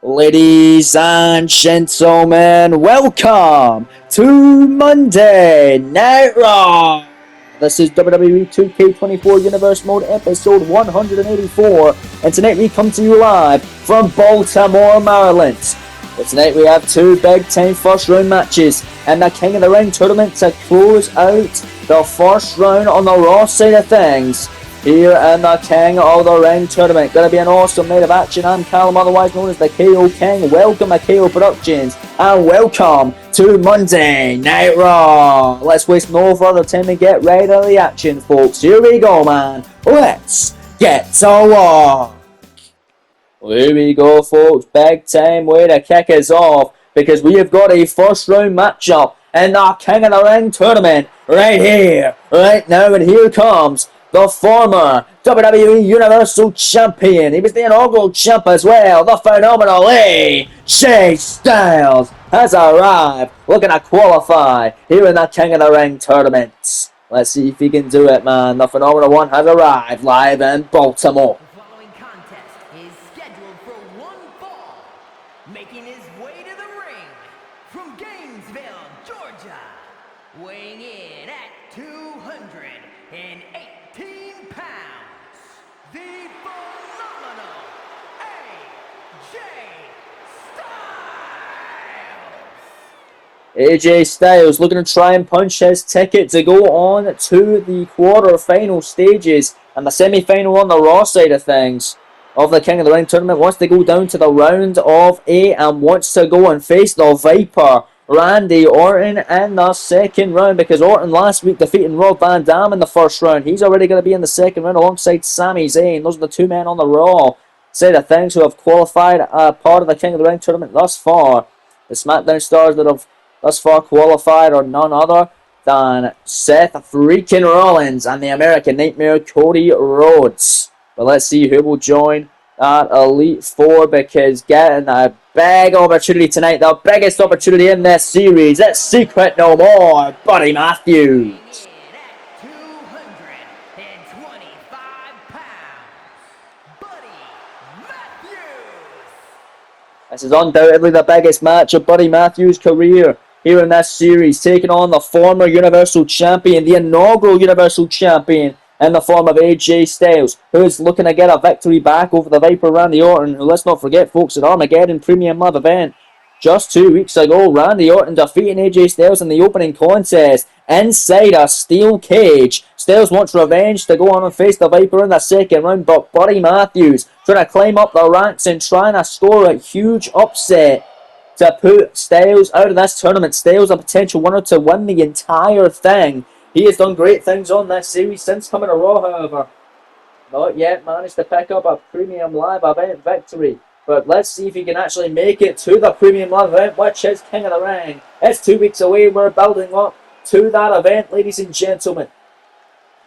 Ladies and gentlemen, welcome to Monday Night Raw. This is WWE 2K24 Universe Mode episode 184, and tonight we come to you live from Baltimore, Maryland. But tonight we have two big-time first-round matches and the King of the Ring tournament to close out the first round on the Raw side of things. Here in the King of the Ring tournament. Gonna be an awesome night of action. I'm Callum, otherwise known as the KO King. Welcome to KO Productions and welcome to Monday Night Raw. Let's waste no further time and get right to the action, folks. Here we go, man. Let's get to work. Here we go, folks. Big time way to kick us off because we have got a first round matchup in the King of the Ring tournament right here, right now, and here comes the former WWE Universal Champion. He was the inaugural champ as well. The phenomenal AJ Styles has arrived, looking to qualify here in the King of the Ring tournament. Let's see if he can do it, man. The phenomenal one has arrived live in Baltimore. The following contest is scheduled for one fall. Making his way to the ring from Gainesville, Georgia, weighing in at 218 pounds, the phenomenal AJ Styles. AJ Styles looking to try and punch his ticket to go on to the quarter-final stages and the semi-final on the Raw side of things of the King of the Ring tournament. Wants to go down to the round of 8 and wants to go and face the Viper, Randy Orton, in the second round, because Orton last week defeating Rob Van Dam in the first round. He's already going to be in the second round alongside Sami Zayn. Those are the two men on the Raw side of things who have qualified part of the King of the Ring tournament thus far. The SmackDown stars that have thus far qualified are none other than Seth freaking Rollins and the American Nightmare Cody Rhodes. But let's see who will join that Elite Four, because getting a big opportunity tonight, the biggest opportunity in this series. It's secret no more. Buddy Matthews. At 225 pounds, Buddy Matthews. This is undoubtedly the biggest match of Buddy Matthews' career here in this series, taking on the former Universal Champion, the inaugural Universal Champion, in the form of AJ Styles, who is looking to get a victory back over the Viper Randy Orton, who, let's not forget, folks, at Armageddon Premium Live event just 2 weeks ago, Randy Orton defeating AJ Styles in the opening contest inside a steel cage. Styles wants revenge to go on and face the Viper in the second round, but Buddy Matthews trying to climb up the ranks and trying to score a huge upset to put Styles out of this tournament. Styles a potential winner to win the entire thing. He has done great things on this series since coming to Raw, however. Not yet managed to pick up a Premium Live event victory. But let's see if he can actually make it to the Premium Live event, which is King of the Ring. It's 2 weeks away. We're building up to that event, ladies and gentlemen.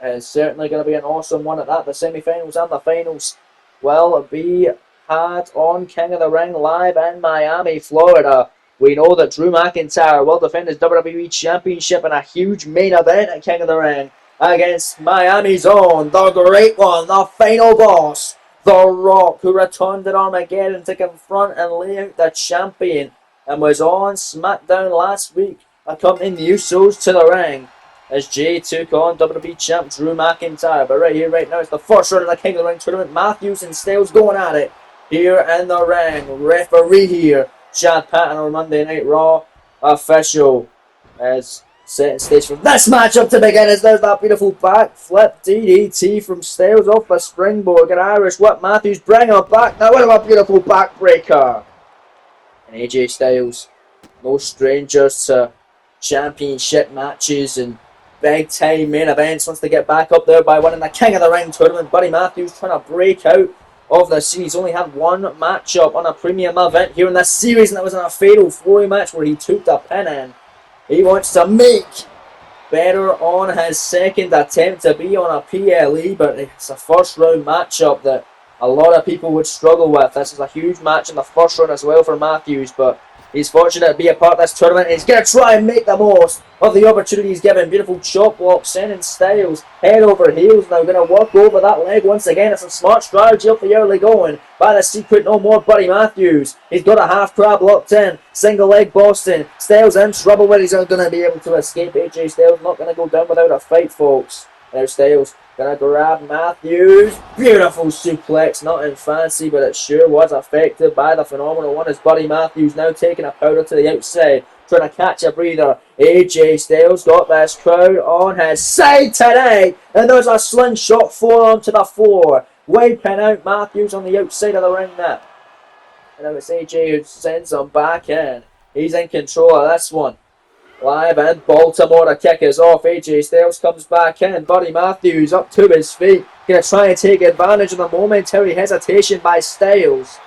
It's certainly going to be an awesome one at that. The semi-finals and the finals will be had on King of the Ring live in Miami, Florida. We know that Drew McIntyre will defend his WWE Championship in a huge main event at King of the Ring against Miami's own, the great one, the final boss, The Rock, who returned at Armageddon to confront and lay out the champion and was on SmackDown last week, accompanying the Usos to the ring as Jay took on WWE Champ Drew McIntyre. But right here, right now, it's the first round of the King of the Ring tournament. Matthews and Styles going at it here in the ring. Referee here, Chad Patton on Monday Night Raw official, as setting stage for this matchup to begin. As there's that beautiful backflip DDT from Styles off the springboard. An Irish whip. Matthews bring him back. Now what a beautiful backbreaker. And AJ Styles, no strangers to championship matches and big time main events, wants to get back up there by winning the King of the Ring tournament. Buddy Matthews trying to break out of the series. Only had one matchup on a premium event here in this series, and that was in a fatal 4-way match where he took the pin in. He wants to make better on his second attempt to be on a PLE, but it's a first round matchup that a lot of people would struggle with. This is a huge match in the first round as well for Matthews, but He's fortunate to be a part of this tournament. He's going to try and make the most of the opportunities given. Beautiful chop block, sending Styles head over heels. Now going to walk over that leg once again. It's a smart strategy up the early going by the secret no more Buddy Matthews. He's got a half crab locked in. Single leg Boston. Styles in trouble where he's not going to be able to escape. AJ Styles not going to go down without a fight, folks. Now Styles gonna grab Matthews. Beautiful suplex. Nothing fancy, but it sure was effective by the phenomenal one as Buddy Matthews now taking a powder to the outside. Trying to catch a breather. AJ Styles got this crowd on his side tonight. And there's a slingshot forearm to the floor. Wiping out Matthews on the outside of the ring now. And now it's AJ who sends him back in. He's in control of this one. Live in Baltimore to kick us off. AJ Styles comes back in. Buddy Matthews up to his feet. Going to try and take advantage of the momentary hesitation by Styles.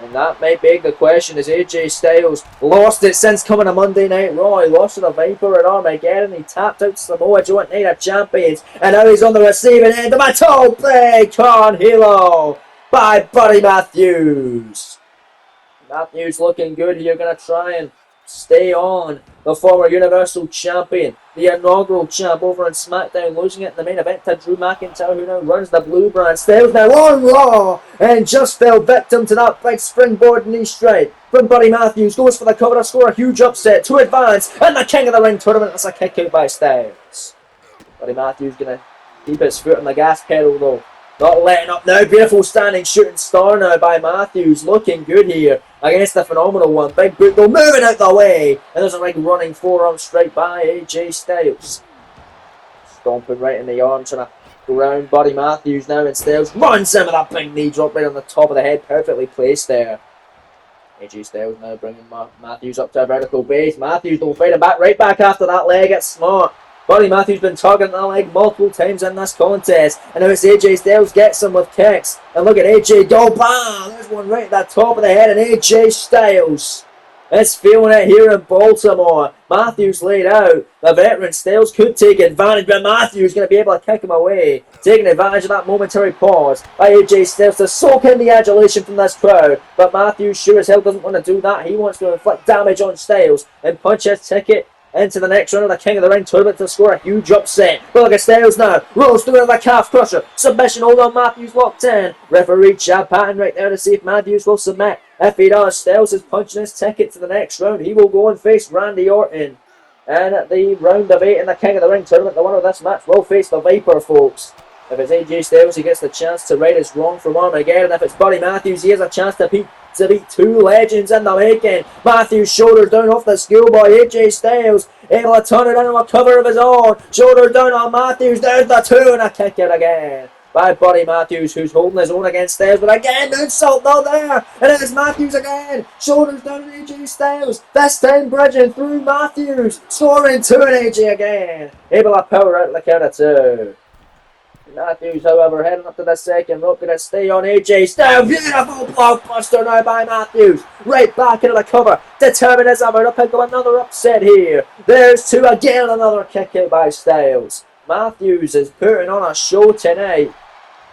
And that might beg the question, is AJ Styles lost it since coming to Monday Night Raw? He lost to the Viper at Armageddon. He tapped out Samoa Joe at Night of Champions. And now he's on the receiving end of a toe big Con Hilo by Buddy Matthews. Matthews looking good here. Going to try and stay on. The former Universal Champion, the inaugural champ over on SmackDown, losing it in the main event to Drew McIntyre, who now runs the Blue Brand. Styles now on Raw, and just fell victim to that big springboard knee strike from Buddy Matthews. Goes for the cover to score a huge upset to advance, and the King of the Ring tournament. That's a kick out by Styles. Buddy Matthews going to keep his foot on the gas pedal though. Not letting up now. Beautiful standing shooting star now by Matthews. Looking good here against the phenomenal one. Big boot though, moving out the way. And there's a big running forearm strike by AJ Styles. Stomping right in the arm, trying to ground Buddy Matthews now. And Styles runs him with a big knee drop right on the top of the head. Perfectly placed there. AJ Styles now bringing Matthews up to a vertical base. Matthews though fighting back right back after that leg. It's smart. Buddy Matthews been targeting that leg multiple times in this contest. And now it's AJ Styles gets him with kicks. And look at AJ go bam! There's one right at the top of the head. And AJ Styles is feeling it here in Baltimore. Matthews laid out. The veteran Styles could take advantage, but Matthews going to be able to kick him away. Taking advantage of that momentary pause by AJ Styles to soak in the adulation from this crowd. But Matthews sure as hell doesn't want to do that. He wants to inflict damage on Styles and punch his ticket into the next round of the King of the Ring tournament to score a huge upset. But look at Styles now. Rolls through the calf crusher. Submission hold on. Matthews locked in. Referee Chad Patton right there to see if Matthews will submit. If he does, Styles is punching his ticket to the next round. He will go and face Randy Orton. And at the round of 8 in the King of the Ring tournament, the winner of this match will face the Viper, folks. If it's AJ Styles, he gets the chance to right his wrong from Armageddon. If it's Buddy Matthews, he has a chance to beat two legends in the making. Matthews shoulders down off the schoolboy. AJ Styles able to turn it into a cover of his own. Shoulders down on Matthews. There's the 2 and a kick out again by Buddy Matthews, who's holding his own against Styles. But again, moonsault not there. And it's Matthews again. Shoulders down on AJ Styles. This time bridging through Matthews. Scoring 2 and AJ again. Able to power out the count of 2. Matthews, however, heading up to the second rope, going to stay on AJ Styles. Beautiful blockbuster now by Matthews. Right back into the cover. Determined as ever to pick up another upset here. There's 2 again, another kick out by Styles. Matthews is putting on a show tonight.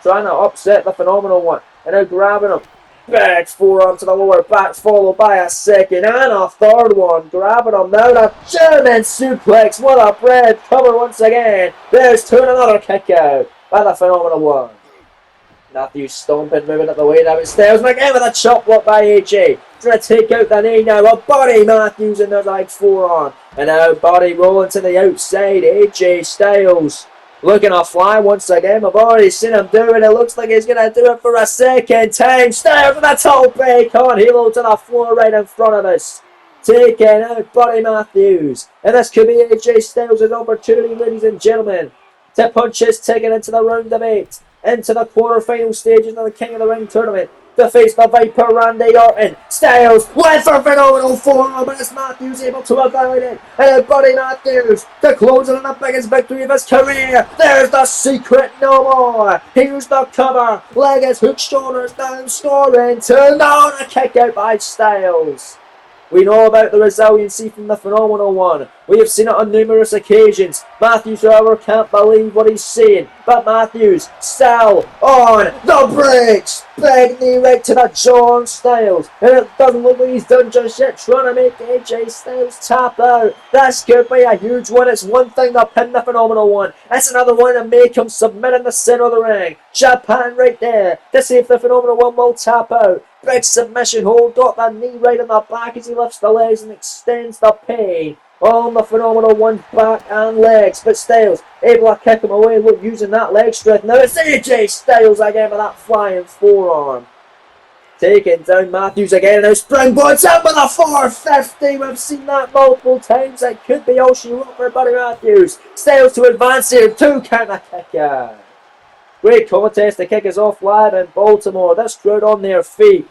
Trying to upset the phenomenal one. And now grabbing him. Big forearm to the lower back, followed by a second and a third one. Grabbing him now. The German suplex. What a bread cover once again. There's 2 and another kick out by the phenomenal one. Matthews stomping, moving up the way now. It's Styles again with a chop block by AJ. Trying to take out the knee now. Well, Buddy Matthews in their like forearm. And now Buddy rolling to the outside. AJ Styles looking to fly once again. I've already seen him do it. It looks like he's going to do it for a second time. Styles with a toe break on Hilo to the floor right in front of us. Taking out Buddy Matthews. And this could be AJ Styles' opportunity, ladies and gentlemen, to punch his ticket into the round of 8, into the quarterfinal stages of the King of the Ring tournament, to face the Viper Randy Orton. Styles went for a phenomenal forearm, but it's Matthews able to avoid it. And Buddy Matthews to close in on the biggest victory of his career. There's the secret no more. Here's the cover. Leg is hooked, shoulders down, scoring 2. Now a kick out by Styles. We know about the resiliency from the phenomenal one. We have seen it on numerous occasions. Matthews, however, can't believe what he's seeing. But Matthews still on the brakes. Big knee right to the jaw on Styles. And it doesn't look like he's done just yet. Trying to make AJ Styles tap out. This could be a huge one. It's one thing to pin the Phenomenal One. It's another one to make him submit in the center of the ring. Japan right there to see if the Phenomenal One will tap out. Big submission hold. Got that knee right in the back as he lifts the legs and extends the pain on the Phenomenal One's back and legs. But Styles able to kick him away. Look, using that leg strength. Now it's AJ Styles again with that flying forearm. Taking down Matthews again. Now springboards out with a 450. We've seen that multiple times. It could be all she wrote for Buddy Matthews. Styles to advance here. 2 counter kicker. Great contest. The kick is off live in Baltimore. This crowd on their feet.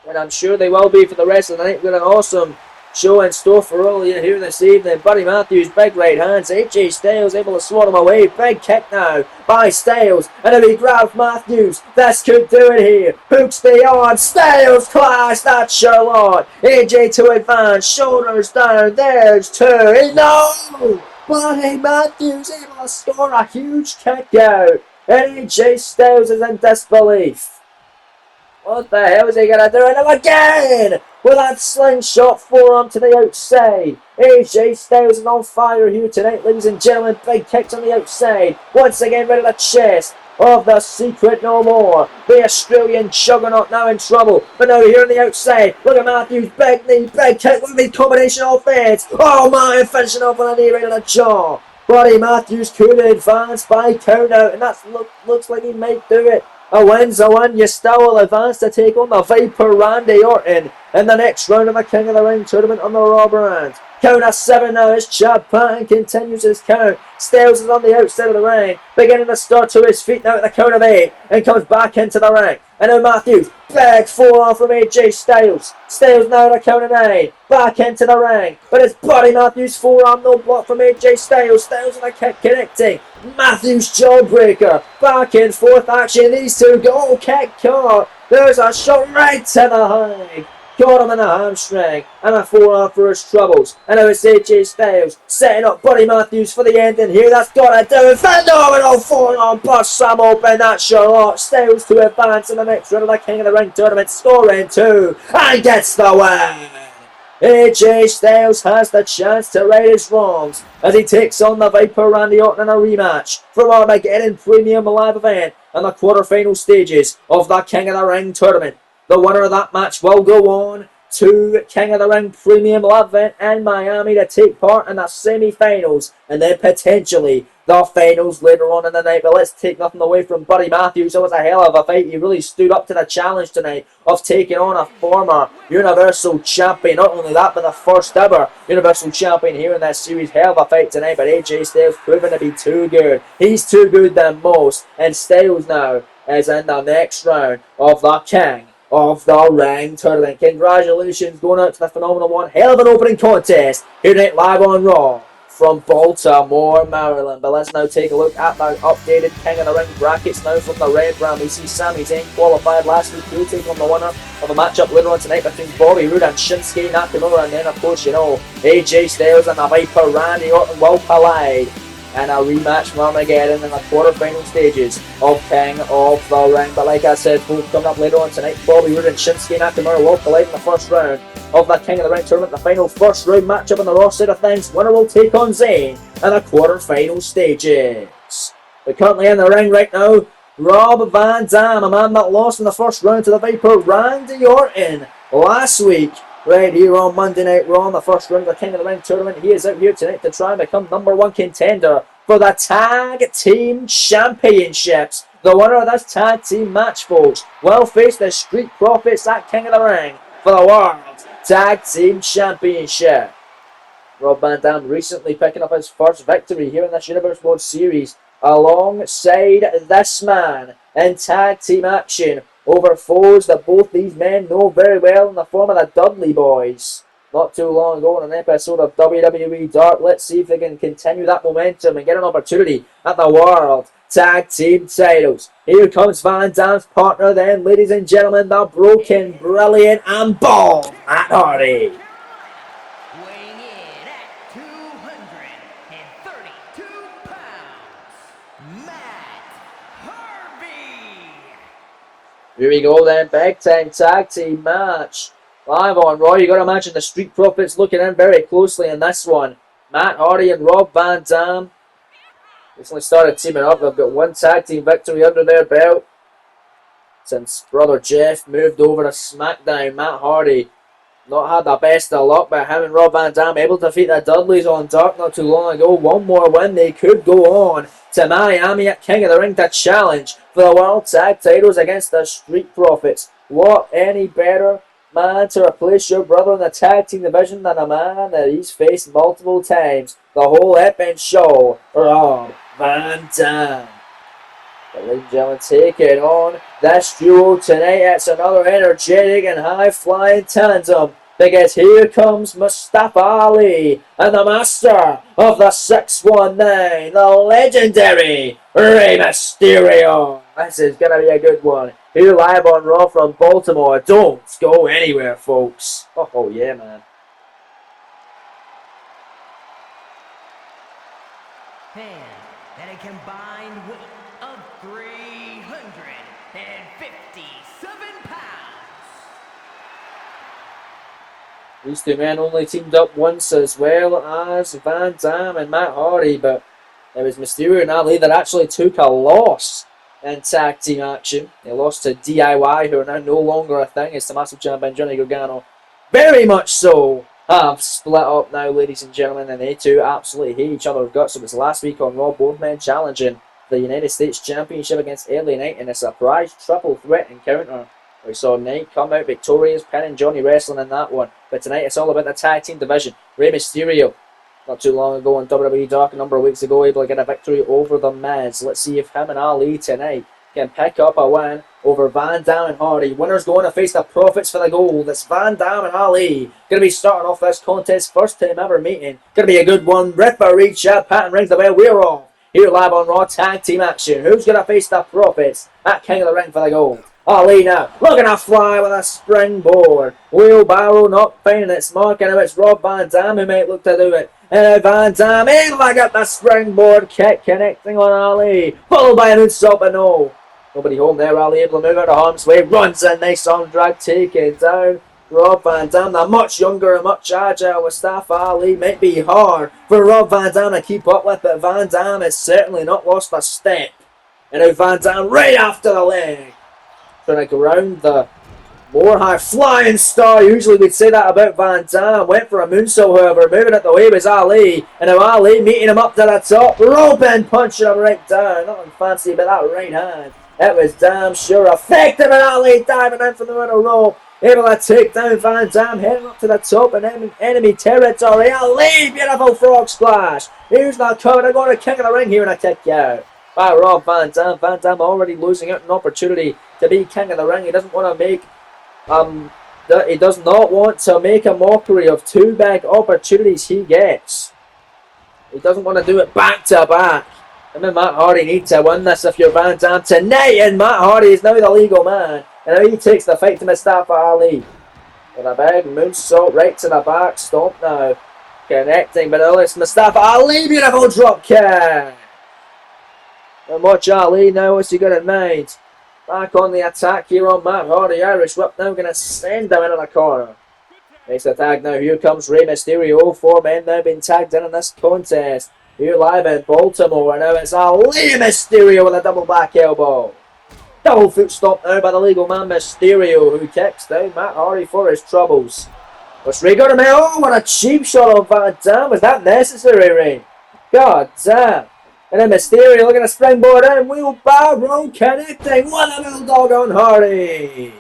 And I'm sure they will be for the rest of the night. We've got an awesome show in store for all of you here this evening. Buddy Matthews, big right hands. AJ Styles able to swat him away. Big kick now by Styles. And if he grabs Matthews, this could do it here. Hooks the arm. Styles clash. That's Charlotte. AJ to advance. Shoulders down. There's 2. No! Buddy Matthews able to score a huge kick out. And AJ Styles is in disbelief. What the hell is he going to do? And him again! With that slingshot forearm to the outside. AJ Styles is on fire here tonight, ladies and gentlemen. Big kicks on the outside. Once again, right at the chest of the Secret No More. The Australian juggernaut now in trouble. But now here on the outside. Look at Matthews. Big knee, big kick. Look at the combination offense. Oh my, finishing off with a knee right in the jaw. Buddy Matthews could advance by count out. And that looks like he might do it. A win's a win. You still will advance to take on the Viper Randy Orton in the next round of the King of the Ring tournament on the Raw brand. Count of 7 now as Chad Patton continues his count. Styles is on the outside of the ring, beginning to start to his feet now at the count of 8, and comes back into the ring. And now Matthews, big forearm from AJ Styles. Styles now at the count of 9, back into the ring. But it's Buddy Matthews' forearm, no block from AJ Styles. Styles on a kick connecting. Matthews jawbreaker, back and forth action. These two go, kick caught. There's a shot right to the high. Caught him in the hamstring and a forearm for his troubles. And now it's AJ Styles setting up Buddy Matthews for the ending here. That's got to do it. Phenomenal forearm busts Sam open. That's Charlotte. Styles to advance in the next round of the King of the Ring tournament, scoring 2 and gets the win. AJ Styles has the chance to right his wrongs as he takes on the Viper Randy Orton in a rematch from Armageddon Premium Live event and the quarterfinal stages of the King of the Ring tournament. The winner of that match will go on to King of the Ring Premium Live event in Miami to take part in the semi-finals and then potentially the finals later on in the night. But let's take nothing away from Buddy Matthews. It was a hell of a fight. He really stood up to the challenge tonight of taking on a former Universal Champion. Not only that, but the first ever Universal Champion here in that series. Hell of a fight tonight, but AJ Styles proven to be too good. He's too good than most. And Styles now is in the next round of the King of the Ring tournament. Congratulations going out to the Phenomenal One. Hell of an opening contest here tonight live on Raw from Baltimore, Maryland. But let's now take a look at the updated King of the Ring brackets now from the Red Brand. We see Sami Zayn qualified last week. He'll take on the winner of a matchup later on tonight between Bobby Roode and Shinsuke Nakamura. And then of course, you know, AJ Styles and the Viper Randy Orton will collide and a rematch from Armageddon in the quarterfinal stages of King of the Ring. But like I said, folks, coming up later on tonight, Bobby Roode and Shinsuke Nakamura will collide in the first round of the King of the Ring tournament. The final first round matchup on the Raw side of things. Winner will take on Zayn in the quarterfinal stages. But currently in the ring right now, Rob Van Dam, a man that lost in the first round to the Viper Randy Orton last week. Right here on Monday Night Raw in the first round of the King of the Ring tournament. He is out here tonight to try and become #1 contender for the Tag Team Championships. The winner of this tag team match, folks, will face the Street Profits at King of the Ring for the World Tag Team Championship. Rob Van Dam recently picking up his first victory here in this Universe World Series alongside this man in tag team action over foes that both these men know very well in the form of the Dudley Boys. Not too long ago in an episode of WWE Dark, let's see if they can continue that momentum and get an opportunity at the World Tag Team titles. Here comes Van Dam's partner then, ladies and gentlemen, the broken, brilliant and bald Matt Hardy. Weighing in at Here we go then, big time tag team match. Live on Raw, you got to imagine the Street Profits looking in very closely in this one. Matt Hardy and Rob Van Dam recently started teaming up. They've got one tag team victory under their belt since Brother Jeff moved over to SmackDown. Matt Hardy not had the best of luck, but him and Rob Van Dam able to defeat the Dudleys on Dark not too long ago. One more win, they could go on to Miami at King of the Ring to challenge for the World Tag Titles against the Street Profits. What any better man to replace your brother in the tag team division than a man that he's faced multiple times? The whole epic show, Rob Van Dam. But ladies and gentlemen, taking on this duo tonight. It's another energetic and high-flying tandem, because here comes Mustafa Ali and the master of the 619, the legendary Rey Mysterio. This is going to be a good one. Here live on Raw from Baltimore. Don't go anywhere, folks. Oh yeah, man. And at a combined weight of 357 pounds. These two men only teamed up once, as well as Van Dam and Matt Hardy, but it was Mysterio and Ali that actually took a loss in tag team action. They lost to DIY, who are now no longer a thing, as Tommaso Ciampa and Johnny Gargano very much so have split up now, ladies and gentlemen, and they two absolutely hate each other's guts. It was last week on Raw, both men challenging the United States Championship against LA Knight in a surprise triple threat encounter. We saw Knight come out victorious, pinning Johnny wrestling in that one. But tonight it's all about the tag team division. Rey Mysterio, not too long ago in WWE Dark, a number of weeks ago, able to get a victory over the Miz. Let's see if him and Ali tonight can pick up a win over Van Dam and Hardy. Winners going to face the Profits for the gold. It's Van Dam and Ali going to be starting off this contest, first time ever meeting. Going to be a good one. Referee Chad Patton rings the bell. We're off. Here live on Raw, tag team action. Who's going to face the Profits at King of the Ring for the gold? Ali now looking to fly with a springboard. Wheelbarrow not finding its mark, and it's Rob Van Dam who might look to do it. And Van Dam able to get the springboard kick connecting on Ali, followed by a moonsault, but no. Nobody home there. Ali able to move out of harm's way. Runs in, nice arm drag, taking down Rob Van Dam. The much younger and much agile Mustafa Ali. Might be hard for Rob Van Dam to keep up with, but Van Dam has certainly not lost a step. And now Van Dam right after the leg, trying to ground the more high-flying star. Usually we'd say that about Van Dam. Went for a moonsault, however. Moving it the way was Ali. And now Ali meeting him up to the top. Robin punching him right down. Nothing fancy about that right hand. It was damn sure effective, and Ali diving in from the middle rope. Able to take down Van Dam, heading up to the top in enemy territory. Ali, beautiful frog splash. Here's the cover. They're going to King of the Ring here, and a kick out by Rob Van Dam. Van Dam already losing out an opportunity to be King of the Ring. He doesn't want to make he does not want to make a mockery of two big opportunities he gets. He doesn't want to do it back to back. Him and Matt Hardy need to win this if you're Van Dam tonight, and Matt Hardy is now the legal man. And now he takes the fight to Mustafa Ali. With a big moonsault right to the back, stomp now. Connecting, but it's Mustafa Ali, beautiful drop kick. And watch Ali now, what's he got in mind? Back on the attack here on Matt Hardy. Irish whip now going to send him into the corner. Makes the tag now. Here comes Rey Mysterio. 4 men now being tagged in this contest. Here live in Baltimore. Now it's Ali Mysterio with a double back elbow. Double foot stop now by the legal man Mysterio, who kicks down Matt Hardy for his troubles. What's Rey got him out? Oh, what a cheap shot on Van Dam. Was that necessary, Rey? God damn. And then Mysterio looking to springboard in. Wheelbarrow connecting. What a little dog on Hardy.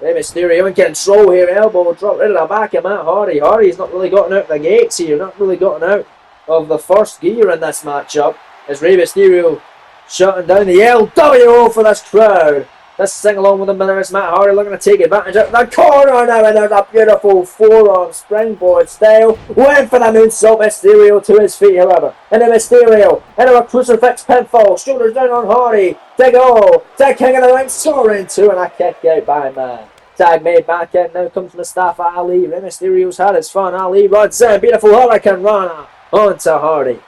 Rey Mysterio in control here. Elbow drop right at the back of Matt Hardy. Hardy's not really gotten out of the gates here. Not really gotten out of the first gear in this matchup. As Rey Mysterio shutting down the LWO for this crowd. Let's sing along with him. There's Matt Hardy looking to take advantage of the corner now, and there's a beautiful forearm springboard style. Went for the moonsault. Mysterio to his feet, however. And then Mysterio into a crucifix pinfall. Shoulders down on Hardy. Dig all. Tag King of the Ring soaring to, and a kick out by man. Tag made back in. Now comes Mustafa Ali. Rey Mysterio's had his fun. Ali runs in. Beautiful Hurricane Rana onto Hardy.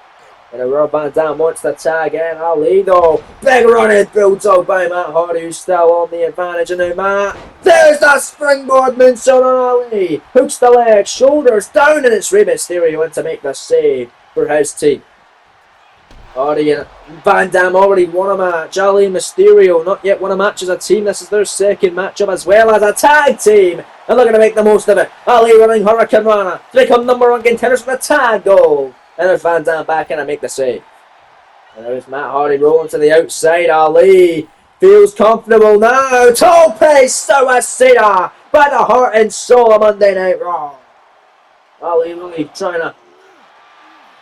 And Rob Van Dam wants the tag in. Ali though. Big running bulldog by Matt Hardy, who's still on the advantage. And now Matt. There's the springboard moonsault on Ali. Hooks the leg, shoulders down, and it's Rey Mysterio in to make the save for his team. Hardy and Van Dam already won a match. Ali and Mysterio not yet won a match as a team. This is their second matchup as well as a tag team. And looking to make the most of it. Ali running Hurricane Rana to become #1 contenders for the tag goal. And there's Van Dam back in and make the save. And there's Matt Hardy rolling to the outside. Ali feels comfortable now. Tope Suicida by the heart and soul of Monday Night Raw. Ali really trying to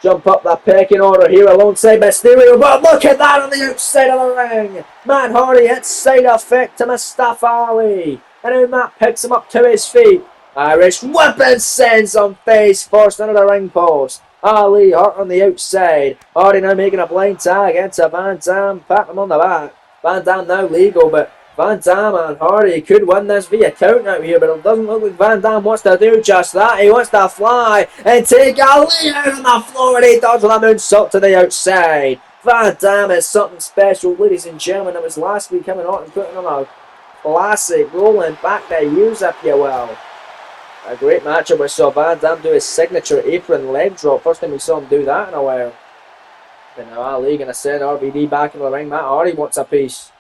jump up the pecking order here alongside Mysterio. But look at that on the outside of the ring. Matt Hardy hits side effect to Mustafa Ali. And now Matt picks him up to his feet. Irish weapon sends him face first under the ring post. Ali hurt on the outside. Hardy now making a blind tag into Van Dam, patting him on the back. Van Dam now legal, but Van Dam and Hardy could win this via count out here, but it doesn't look like Van Dam wants to do just that. He wants to fly and take Ali out on the floor, and he does with a moonsault to the outside. Van Dam is something special, ladies and gentlemen. It was last week coming out and putting on a classic rolling back to use, if you will. A great matchup. We saw Van Dam do his signature apron leg drop. First time we saw him do that in a while. And now Ali going to send RVD back into the ring. Matt Hardy wants a piece.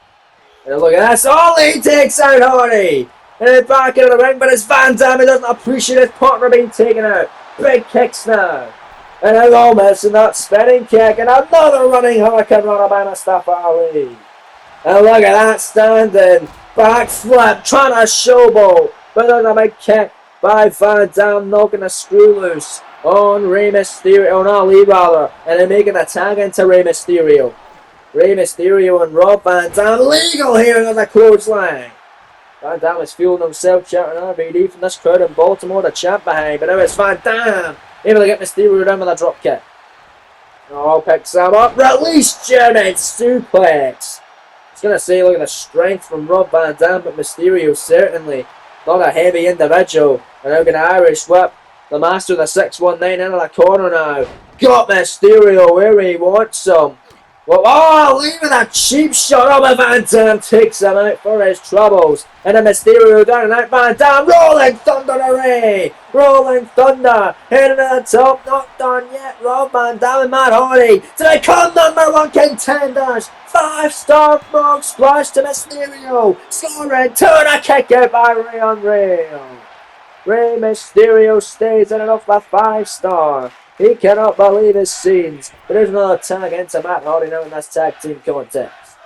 And look at this. Ali takes out Hardy. And then back into the ring. But it's Van Dam who doesn't appreciate his partner being taken out. Big kicks now. And now almost in that spinning kick. And another running Hurricane Rana by Mustafa Ali. And look at that standing backflip. Trying to showboat. But there's a big kick by Van Dam, knocking a screw loose on Rey Mysterio, on Ali rather, and then making a tag into Rey Mysterio. Rey Mysterio and Rob Van Dam legal here on the clothesline. Van Dam is fueling himself, shouting RVD from this crowd in Baltimore, the champ behind, but now it's Van Dam able to get Mysterio down with a drop kick. Oh, picks him up, release German suplex. It's going to say, look at the strength from Rob Van Dam, but Mysterio certainly not a heavy individual. And now going to Irish whip the master of the 619 into the corner now. Got Mysterio where he wants him. Well, oh, leaving a cheap shot. Oh, Van Dam takes him out for his troubles. And then Mysterio down and out. Van Dam rolling thunder to Rey. Rolling thunder. Heading to the top. Not done yet. Rob Van Dam and Matt Hardy to become #1 contenders. 5-star frog splash to Mysterio. Scoring to a kick out by Rey on rail. Rey Mysterio stays in it off the 5-star. He cannot believe his scenes. But there's another tag into Matt Hardy now in this tag team contest.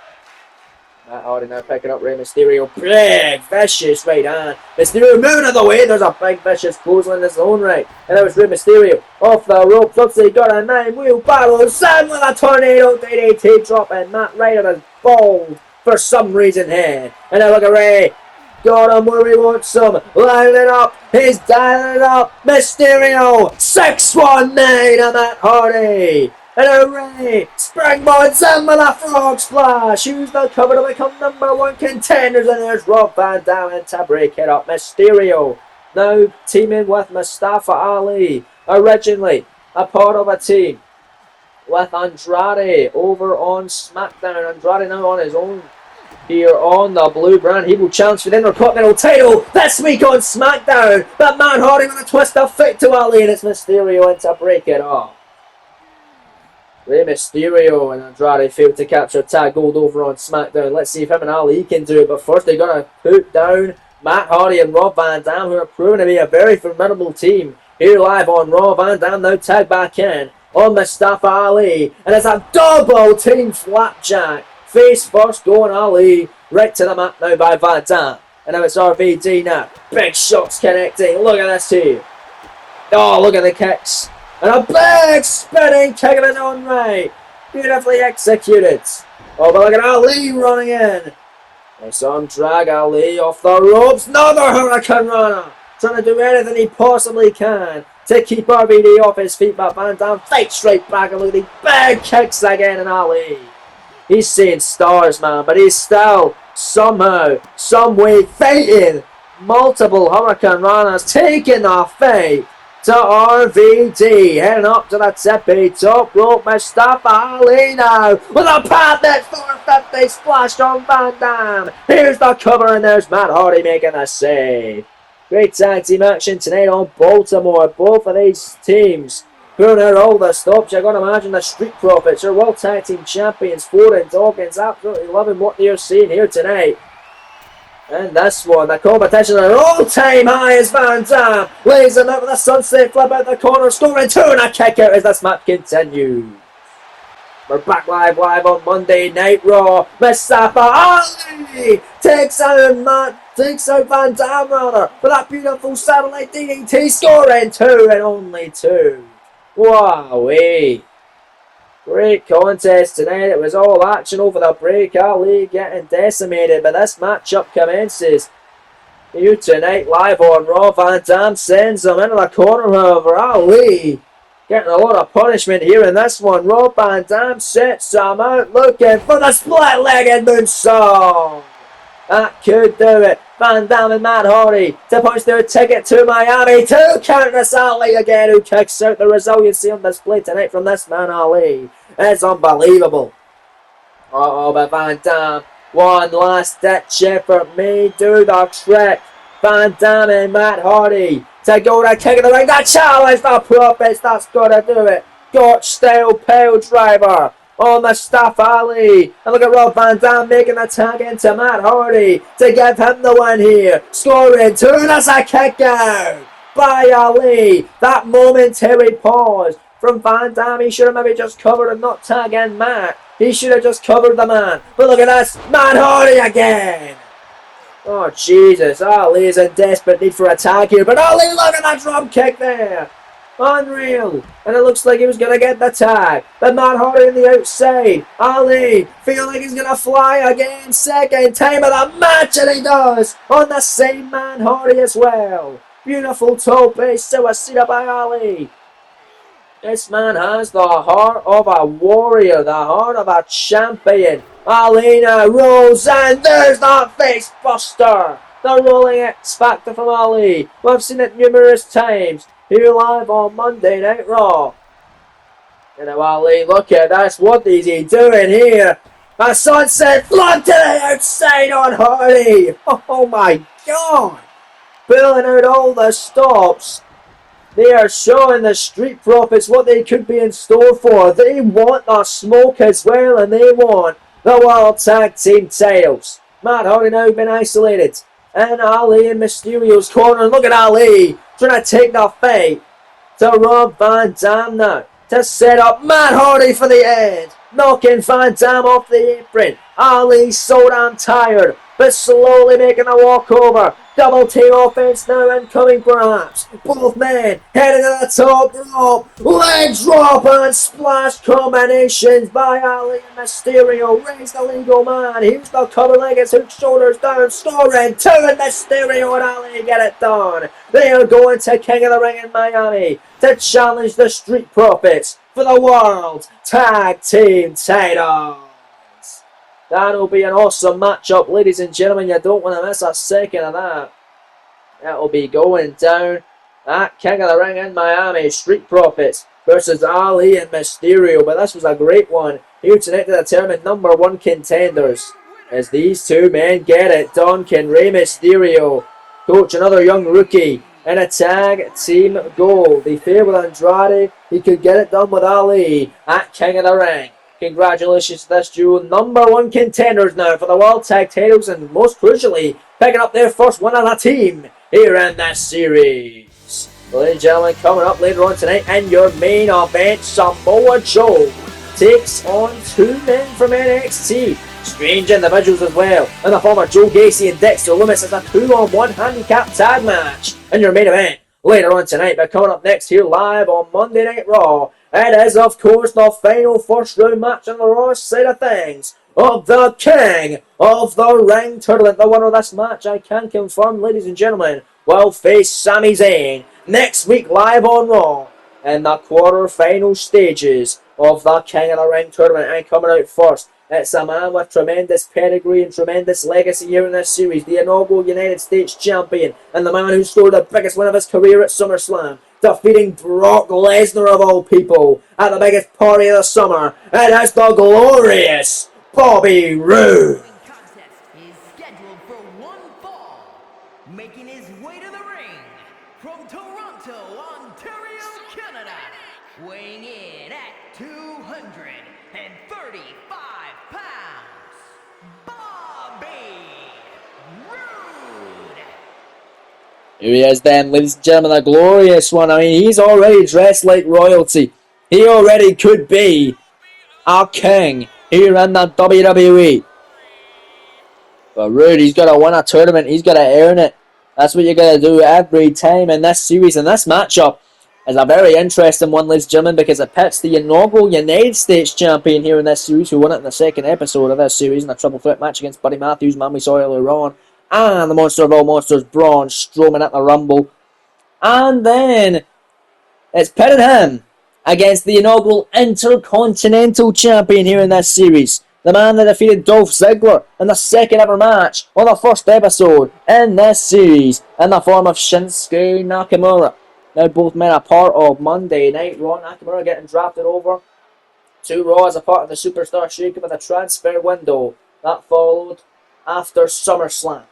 Matt Hardy now picking up Rey Mysterio. Big, vicious right hand. Mysterio moving out of the way. There's a big, vicious clothesline in his own right. And that was Rey Mysterio off the rope. Looks like he got a 9-wheel barrel. Sam with a tornado DDT drop. And Matt right on his balls for some reason here. And now look at Rey. Got him where he wants him. Lining it up. He's dialing it up. Mysterio. 619 on Matt Hardy. And a Rey springboards in with a frog splash. Who's the cover to become #1 contenders? And there's Rob Van Dam in to break it up. Mysterio now teaming with Mustafa Ali. Originally a part of a team with Andrade over on SmackDown. Andrade now on his own here on the blue brand. He will challenge for the Intercontinental title this week on SmackDown. But Matt Hardy with a twist of fate to Ali, and it's Mysterio in to break it off. Rey Mysterio and Andrade failed to capture tag gold over on SmackDown. Let's see if him and Ali can do it. But first they're going to put down Matt Hardy and Rob Van Dam, who are proving to be a very formidable team. Here live on Raw, Van Dam now tagged back in on Mustafa Ali. And it's a double team flapjack. Face first going Ali. Right to the mat now by Van Dam. And now it's RVD now. Big shots connecting. Look at this here. Oh, look at the kicks. And a big spinning kick of his own right. Beautifully executed. Oh, but look at Ali running in. It's on drag Ali off the ropes. Another Hurricane Rana. Trying to do anything he possibly can to keep RVD off his feet. But Van Dam fights straight back and look at these big kicks again in Ali. He's seeing stars, man. But he's still somehow, some way fighting multiple Hurricane Ranas. Taking the fight to RVD. Heading up to the tippy top rope. Mustafa Ali now with a pad that's 450 splashed on Van Dam. Here's the cover and there's Matt Hardy making a save. Great tag team action tonight on Baltimore. Both of these teams pulling out all the stops. You're going to imagine the Street Profits are World Tag Team Champions. Ford and Dawkins absolutely loving what they're seeing here tonight. And this one, the competition at an all-time high is Van Dam. Lays him out with a sunset flip out the corner, scoring 2 and a kick out as this match continues. We're back live on Monday Night Raw. Mustafa Ali takes out Van Dam rather for that beautiful satellite DDT, scoring 2 and only 2. Wowee. Great contest tonight. It was all action over the break. Ali getting decimated, but this matchup commences here tonight live on Raw. Van Dam sends him into the corner, however. Ali getting a lot of punishment here in this one. Rob Van Dam sets him out looking for the split-legged moonsault. That could do it. Van Dam and Matt Hardy to punch their ticket to Miami. 2 counters Ali again, who kicks out. The resiliency on display tonight from this man Ali. It's unbelievable. But Van Dam, one last ditch effort may do the trick. Van Dam and Matt Hardy to go to kick of the ring. That challenge, the Profits, that's got to do it. Gotch style pile driver on Mustafa Ali. And look at Rob Van Dam making the tag into Matt Hardy to give him the win here. Scoring 2, and that's a kick out by Ali. That momentary pause from Van Dam. He should have maybe just covered and not tag in Matt. He should have just covered the man. But look at this, Matt Hardy again. Oh, Jesus. Ali is in desperate need for a tag here. But Ali, look at that drop kick there. Unreal. And it looks like he was going to get the tag. But Matt Hardy on the outside. Ali feeling like he's going to fly again. Second time of the match. And he does. On the same man Hardy as well. Beautiful tope suicida by Ali. This man has the heart of a warrior. The heart of a champion. Ali now rolls, and there's that face buster. The rolling X Factor from Ali. We've seen it numerous times here live on Monday Night Raw. And now Ali, look at this. What is he doing here? A sunset flip to the outside on Hardy. Oh my God. Pulling out all the stops. They are showing the Street Profits what they could be in store for. They want the smoke as well, and they want the World Tag Team titles. Matt Hardy now been isolated. And Ali in Mysterio's corner. Look at Ali trying to take the fight to Rob Van Dam now. To set up Matt Hardy for the end. Knocking Van Dam off the apron. Ali so damn tired, but slowly making a walkover. Double team offense now incoming perhaps. Both men heading to the top rope. Leg drop and splash combinations by Ali and Mysterio. Raise the legal man. Here's the cover leg as hook shoulders down. Scoring 2 and Mysterio and Ali get it done. They are going to King of the Ring in Miami to challenge the Street Profits for the World Tag Team titles. That'll be an awesome matchup, ladies and gentlemen. You don't want to miss a second of that. That'll be going down at King of the Ring in Miami. Street Profits versus Ali and Mysterio. But this was a great one here tonight to determine number 1 contenders. As these two men get it done, can Rey Mysterio coach another young rookie in a tag team goal? They failed with Andrade. He could get it done with Ali at King of the Ring. Congratulations to this duo, number 1 contenders now for the World Tag titles, and most crucially, picking up their first win on a team here in this series. Ladies and gentlemen, coming up later on tonight in your main event, Samoa Joe takes on 2 men from NXT. Strange individuals as well, in the form of Joe Gacy and Dexter Lumis as a 2-on-1 handicap tag match in your main event later on tonight. But coming up next here live on Monday Night Raw, it is, of course, the final first round match on the Raw side of things of the King of the Ring tournament. The winner of this match, I can confirm, ladies and gentlemen, will face Sami Zayn next week live on Raw in the quarter-final stages of the King of the Ring tournament. And coming out first, it's a man with tremendous pedigree and tremendous legacy here in this series, the inaugural United States champion, and the man who scored the biggest win of his career at SummerSlam, defeating Brock Lesnar of all people at the biggest party of the summer. And it's the glorious Bobby Roode. Contest is scheduled for one fall. Making his way to the ring from Toronto, Ontario, Canada. Weighing in at 235 pounds. Bobby Roode. Here he is then, ladies and gentlemen, the glorious one. I mean, he's already dressed like royalty. He already could be our king here in the WWE. But Roode, he's got to win a tournament. He's got to earn it. That's what you got to do every time in this series. And this matchup is a very interesting one, ladies and gentlemen, because it pits the inaugural United States champion here in this series, who won it in the second episode of this series in a triple threat match against Buddy Matthews, man we saw earlier on, and the monster of all monsters, Braun Strowman at the Rumble. And then it's pitting him against the inaugural Intercontinental champion here in this series. The man that defeated Dolph Ziggler in the second ever match on the first episode in this series in the form of Shinsuke Nakamura. Now both men are part of Monday Night Raw. Nakamura getting drafted over to Raw as a part of the Superstar Shakeup of the transfer window. That followed after SummerSlam.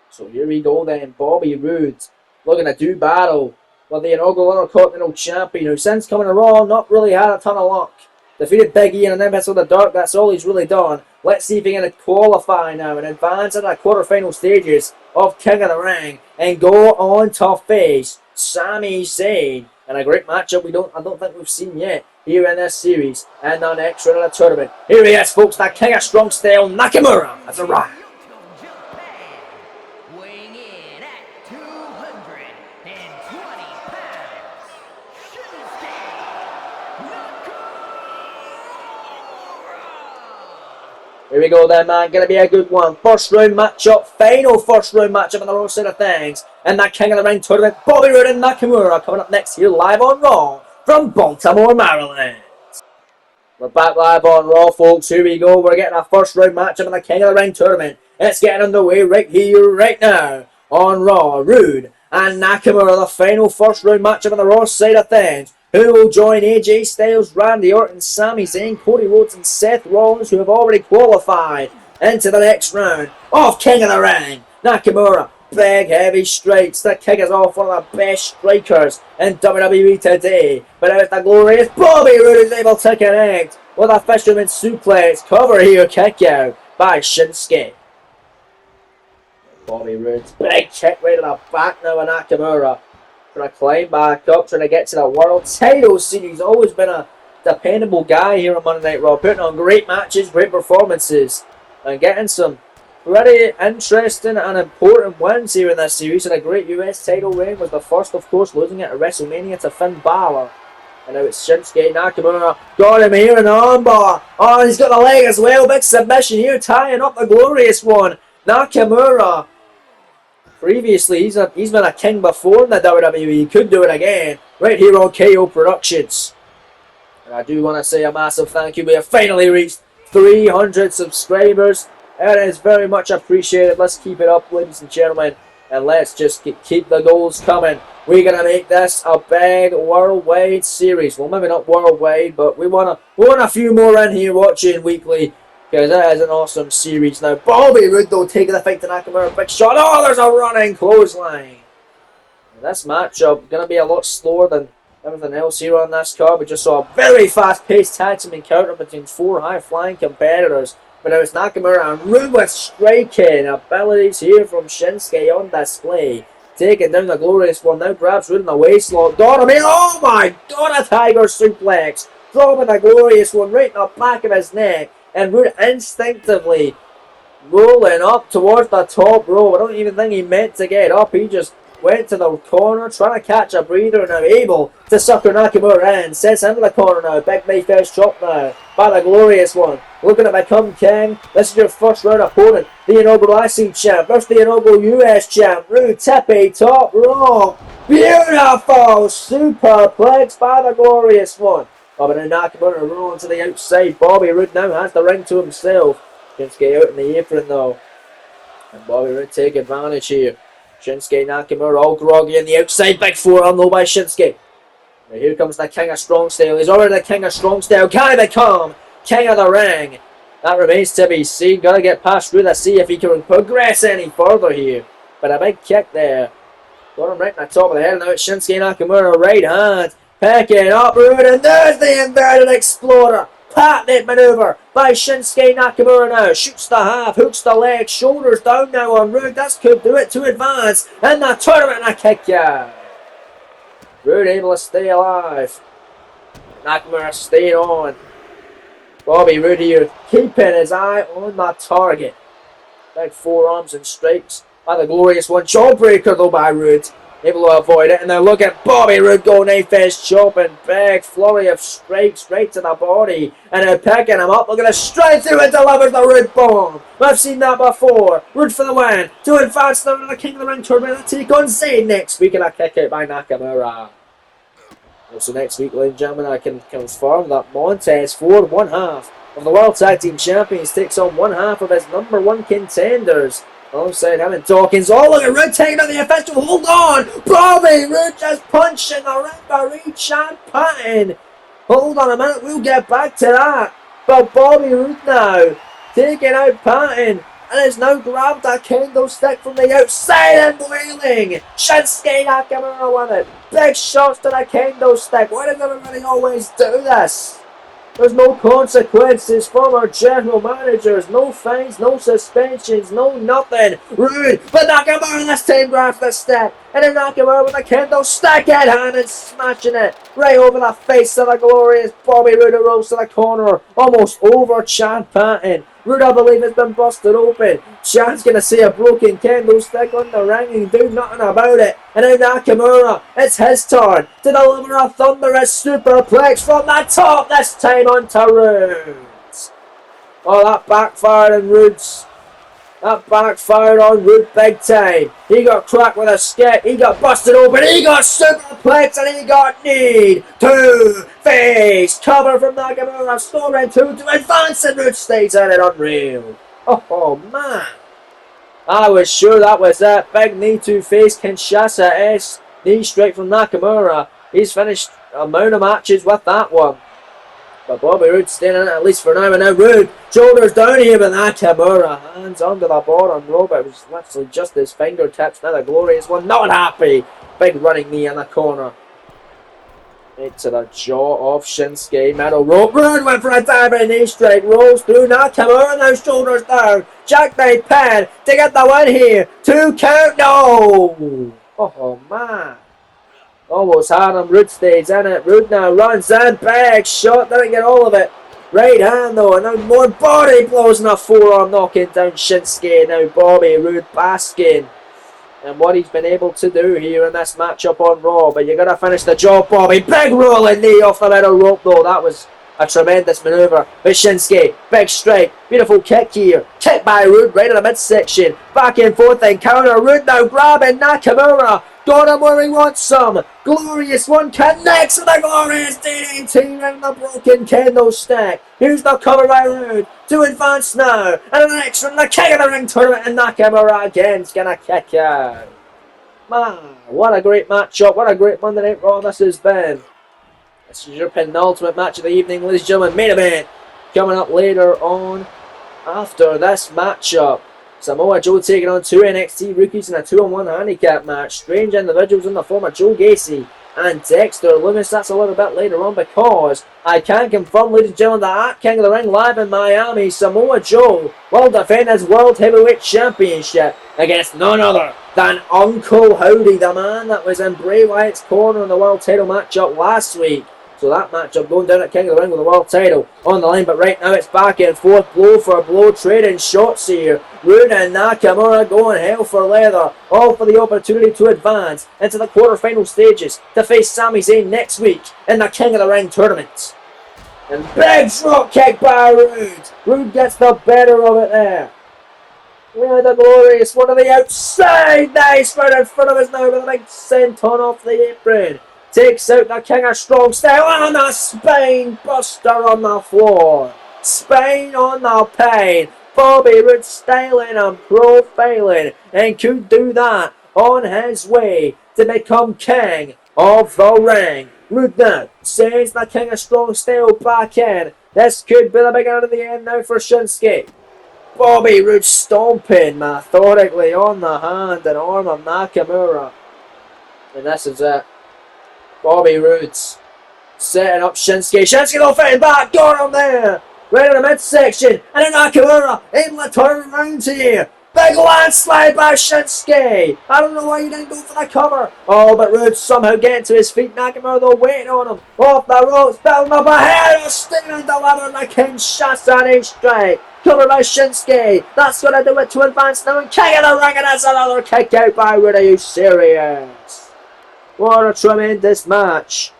So here we go then. Bobby Roode looking to do battle with the inaugural Intercontinental champion, who since coming to Raw not really had a ton of luck. Defeated Big E in an episode of Dark, that's all he's really done. Let's see if he can qualify now and advance into the quarterfinal stages of King of the Ring and go on to face Sami Zayn in a great matchup I don't think we've seen yet here in this series and the next round of the tournament. Here he is, folks, the King of Strong Style, Nakamura, has arrived. Weighing in at 220 pounds. Shinsuke Nakamura. Here we go then, man. Gonna be a good one. First round matchup, final first round matchup on the wrong side of things. And that King of the Ring tournament, Bobby Roode and Nakamura coming up next here live on Raw from Baltimore, Maryland. We're back live on Raw, folks. Here we go. We're getting our first round matchup in the King of the Ring tournament. It's getting underway right here, right now on Raw. Roode and Nakamura, the final first round matchup on the Raw side of things. Who will join AJ Styles, Randy Orton, Sami Zayn, Cody Rhodes and Seth Rollins, who have already qualified into the next round of King of the Ring. Nakamura, big heavy strikes. The kick is off one of the best strikers in WWE today. But now it's the glorious Bobby Roode is able to connect with a fisherman suplex. Cover here, kick out by Shinsuke. Bobby Roode's big kick right to the back now of Nakamura. Trying to climb back up, trying to get to the world title scene. He's always been a dependable guy here on Monday Night Raw, putting on great matches, great performances, and getting some pretty interesting and important wins here in this series. And a great US title reign was the first, of course, losing it at WrestleMania to Finn Balor. And now it's Shinsuke Nakamura. Got him here in the armbar. Oh, he's got the leg as well. Big submission here, tying up the glorious one. Nakamura. Previously, he's been a king before in the WWE. He could do it again right here on KO Productions. And I do want to say a massive thank you. We have finally reached 300 subscribers. It is very much appreciated. Let's keep it up, ladies and gentlemen. And let's just keep the goals coming. We're going to make this a big worldwide series. Well, maybe not worldwide, but we want a few more in here watching weekly. Because that is an awesome series. Now, Bobby Roode, though, taking the fight to Nakamura. Big shot. Oh, there's a running clothesline. This matchup going to be a lot slower than everything else here on this card. We just saw a very fast-paced tag team encounter between four high-flying competitors. But now it's Nakamura and Roode with striking abilities here from Shinsuke on display. Taking down the glorious one. Now grabs Roode in the waistlock. Got him here. Oh, my God, a tiger suplex. Dropping the glorious one right in the back of his neck. And Roode instinctively rolling up towards the top rope. I don't even think he meant to get up. He just went to the corner, trying to catch a breather, and now able to sucker Nakamura in. Sets into the corner now. Big knife edge chop now by the glorious one. Looking to become king. This is your first round opponent. The inaugural IC champ versus the inaugural US champ. Roode tippy top rope. Beautiful superplex by the glorious one. Oh, but now Nakamura rolling to the outside. Bobby Roode now has the ring to himself. Shinsuke out in the apron though. And Bobby Roode take advantage here. Shinsuke Nakamura all groggy on the outside. Big forearm though by Shinsuke. Now here comes the King of Strong Style. He's already the King of Strong Style. Can he become King of the Ring? That remains to be seen. Gotta get past Rude to see if he can progress any further here. But a big kick there. Got him right in the top of the head. Now it's Shinsuke Nakamura, right hand. Picking up Rude, and there's the inverted exploder. Patented maneuver by Shinsuke Nakamura now. Shoots the half, hooks the leg, shoulders down now on Rude. That could do it to advance. And the tournament and a kick out. Rude able to stay alive. Nakamura staying on. Bobby Roode here keeping his eye on the target. Big forearms and strikes by the glorious one. Jawbreaker though by Roode. Able to avoid it. And now look at Bobby Roode go knife edge chopping. Big flurry of strikes right to the body. And now picking him up. Look at the straight through and delivers the Roode bomb. We've seen that before. Roode for the win. To advance now to the King of the Ring tournament. Take on Zayn next week. And a kick out by Nakamura. So next week, ladies and gentlemen, I can confirm that Montez Ford, one half of the World Tag Team Champions, takes on one half of his #1 contenders. Alongside him and Dawkins. Oh, look at Roode taking out the official. Hold on. Bobby Roode just punching the referee, Chad Patton. Hold on a minute. We'll get back to that. But Bobby Roode now taking out Patton. And has now grabbed a kendo stick from the outside and wailing. Shinsuke Nakamura with it. Big shots to the kendo stick. Why does everybody always do this? There's no consequences from our general managers. No fines, no suspensions, no nothing. Rude, but Nakamura this time grabs the stick. And then Nakamura with a kendo stick in hand and smashing it right over the face of the glorious Bobby Roode, who rolls to the corner. Almost over Chad Patton. Roode, I believe, has been busted open. Chad's going to see a broken kendo stick on the ring and do nothing about it. And now Nakamura, it's his turn to deliver a thunderous superplex from the top, this time onto Roode. Oh, that backfired on Roode's. That backfired on Roode big time. He got cracked with a skip. He got busted open. He got superplex and he got kneed to face. Cover from Nakamura. Storm 2 to advance and Roode stays at it. Unreal. Oh man. I was sure that was it. Big knee to face. Kinshasa S. Knee straight from Nakamura. He's finished a amount of matches with that one. But Bobby Roode staying in it at least for now. And now Roode, shoulders down here with Nakamura. Hands under the bottom rope. It was literally just his fingertips. Now the glorious one, not happy. Big running knee in the corner. Right to the jaw of Shinsuke. Middle rope. Roode went for a diving knee strike. Rolls through Nakamura. Now shoulders down. Jackknife pin to get the win here. 2 count. No. Oh man. Almost had him. Roode stays in it. Roode now runs in. Big shot. Didn't get all of it. Right hand though. And now more body blows and a forearm knocking down Shinsuke. Now Bobby Roode basking and what he's been able to do here in this matchup on Raw. But you got to finish the job, Bobby. Big rolling knee off the middle rope though. That was a tremendous manoeuvre. But Shinsuke, big strike. Beautiful kick here. Kick by Roode right in the midsection. Back and forth and counter. Roode now grabbing Nakamura. Got him where he wants some. Glorious one connects with the glorious DDT around the broken kendo stick. Here's the cover by Roode to advance now. And an extra in the King of the Ring tournament. And Nakamura again's gonna kick out. Man, what a great matchup. What a great Monday Night Raw this has been. This is your penultimate match of the evening, ladies and gentlemen. Main event coming up later on after this matchup. Samoa Joe taking on 2 NXT rookies in a 2-on-1 handicap match. Strange individuals in the form of Joe Gacy and Dexter Lumis. That's a little bit later on because I can confirm, ladies and gentlemen, that at King of the Ring live in Miami, Samoa Joe will defend his World Heavyweight Championship against none other than Uncle Howdy, the man that was in Bray Wyatt's corner in the World Title matchup last week. So that matchup going down at King of the Ring with the world title on the line. But right now it's back and forth, blow for blow, trading shots here. Roode and Nakamura going hell for leather. All for the opportunity to advance into the quarterfinal stages to face Sami Zayn next week in the King of the Ring tournament. And big drop kick by Roode. Roode gets the better of it there. Yeah, the glorious one on the outside. Nice right in front of us now with a big senton off the apron. Takes out the King of Strong Style and a spine buster on the floor. Spine on the pain. Bobby Roode styling and profiling and could do that on his way to become king of the ring. Rude now sends the King of Strong Style back in. This could be the beginning of the end now for Shinsuke. Bobby Roode stomping methodically on the hand and arm of Nakamura. And this is it. Bobby Roode's setting up Shinsuke. Shinsuke though fighting back. Got him there. Right in the midsection. And then Nakamura able to turn around here. Big landslide by Shinsuke. I don't know why he didn't go for the cover. Oh, but Roode somehow getting to his feet. Nakamura though waiting on him. Off the ropes. Building up ahead of Steven delivering the Kinshasa strike. Covered by Shinsuke. That's going to do it to advance now. And King of the Ring. And that's another kick out by Roode. Are you serious? What a tremendous match.